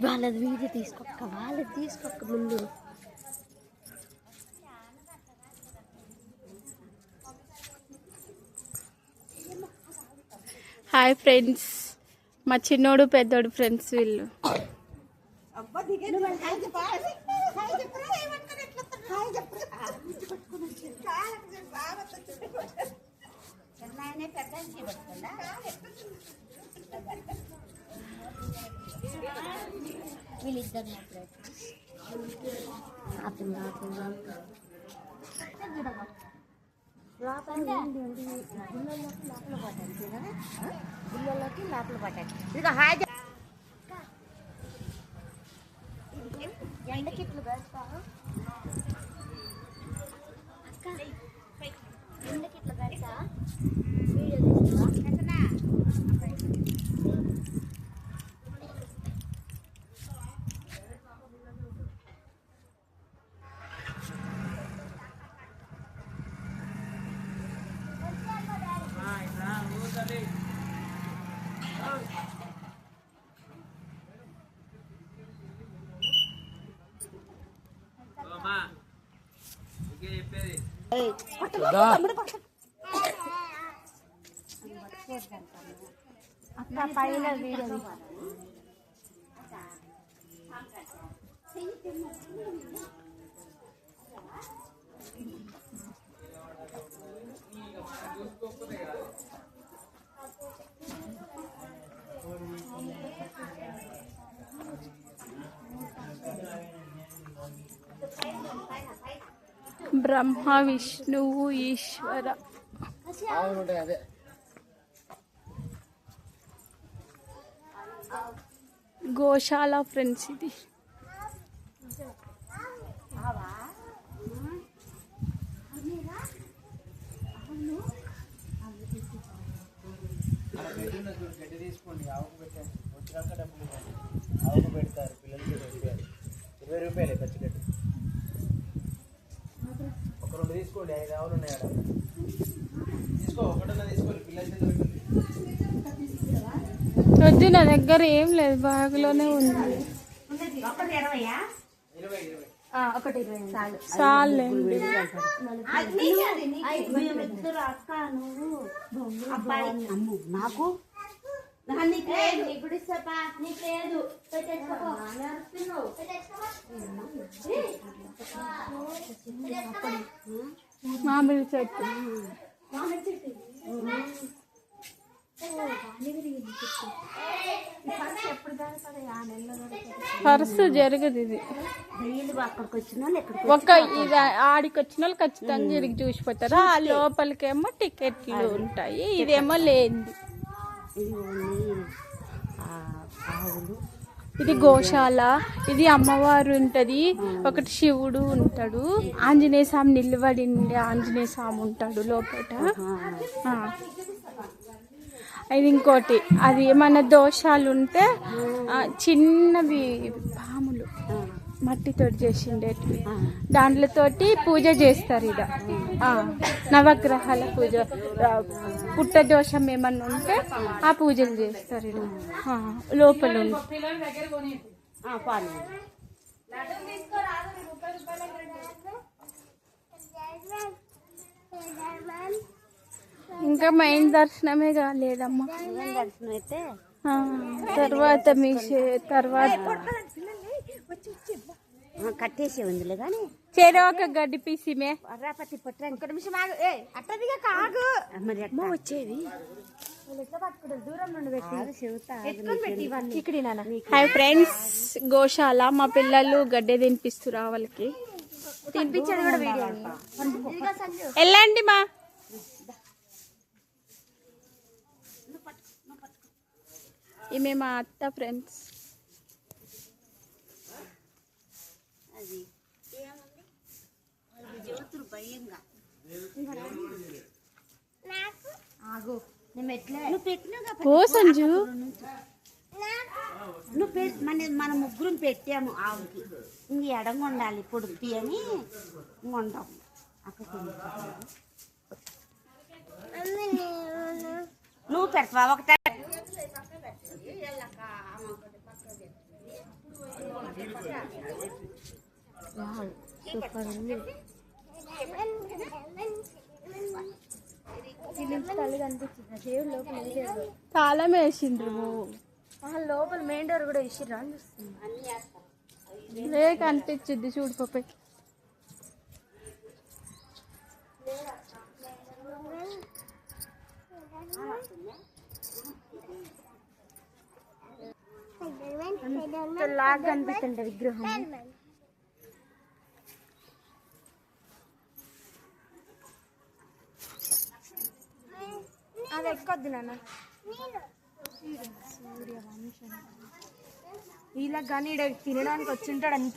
వాళ్ళది వీడియో తీసుకోక వాళ్ళది తీసుకోక ముందు. హాయ్ ఫ్రెండ్స్, మా చిన్నోడు పెద్దోడు ఫ్రెండ్స్ వీళ్ళు. వీళ్ళిద్దరు గుళ్ళలోకి లోపల పట్టాలి. ఇదిగో హాయ్ ఎండకిట్లు పెడతారు అక్క, ఎండకిట్లు పెడతా వీడియో తీస్తా. అక్క పైన వీడియో బ్రహ్మ విష్ణువు ఈశ్వర. గోశాల ఫ్రెండ్స్ ఇది. పెడతారు పిల్లలకి 20 రూపాయలే పచ్చిగడ్డి. ఒక 2 తీసుకోండి, 5 ఆవులు ఉన్నాయి ఆడ. తీసుకో, ఒకటన్నా తీసుకోండి పిల్లలకి. వద్దు, నా దగ్గర ఏం లేదు, బ్యాగ్లోనే ఉంది. ఒకటి చాలండి. అక్క నువ్వు అబ్బాయి నాకు ఇప్పుడు ఇస్తాపా, నీకు లేదు. మామిడి చెట్టు పర్సు జరగదు ఇది. ఒక ఇది ఆడికి వచ్చిన వాళ్ళు ఖచ్చితంగా జరిగి చూసిపోతారు. ఆ లోపలికేమో టికెట్లు ఉంటాయి, ఇదేమో లేనిది. ఇది గోశాల. ఇది అమ్మవారు ఉంటది, ఒకటి శివుడు ఉంటాడు, ఆంజనేయ స్వామి నిలబడి ఆంజనేయ స్వామి ఉంటాడు లోపల. ఇది ఇంకోటి, అది ఏమైనా దోషాలు ఉంటే చిన్నవి పాములు మట్టితో చేసిండేటివి, దాంట్లతోటి పూజ చేస్తారు. ఇక నవగ్రహాల పూజ, పుట్ట దోషం ఏమన్నా ఉంటే ఆ పూజలు చేస్తారు. లోపల ఇంకా మెయిన్ దర్శనమే కాలేదమ్మా. దర్శనం అయితే తర్వాత మీ తర్వాత కట్టేసి ఉందిలే కానీ చెరో ఒక గడ్డి పీసిమే రాపతి పట్టడానికి 1 నిమిషం ఆగు. అట్టదిగా కాగు మరి అమ్మ వచ్చేది దూరం నుండి పెట్టి. హాయ్ ఫ్రెండ్స్, గోశాల. మా పిల్లలు గడ్డి తినిపిస్తున్నారు వాళ్ళకి. తినిపించేది కూడా వీడియో. వెళ్ళండి మా. ఈమె మా అత్త ఫ్రెండ్స్. ఓ సంజు, మన ముగ్గురు పెట్టాము ఆవుకి. ఇంక ఎడంగా ఉండాలి పొడుపు అని వండాం. నువ్వు పెడతావా ఒకటే. సూపర్ ఉంది. ఫిలిమ్స్ తల్లి కనిపించింది దేవుడు లోపల లేదు. తాళం వేసిండ్రు లోపల మెయిన్ డోర్ కూడా వేసిర్రా అని చూస్తుంది. లే కనిపించింది చూడు పాప. లాగా కనిపిస్తుంది విగ్రహం. అది ఎక్కొద్దు నాన్న. వీళ్ళకి కానీ తినడానికి వచ్చి ఉంటాడు అంత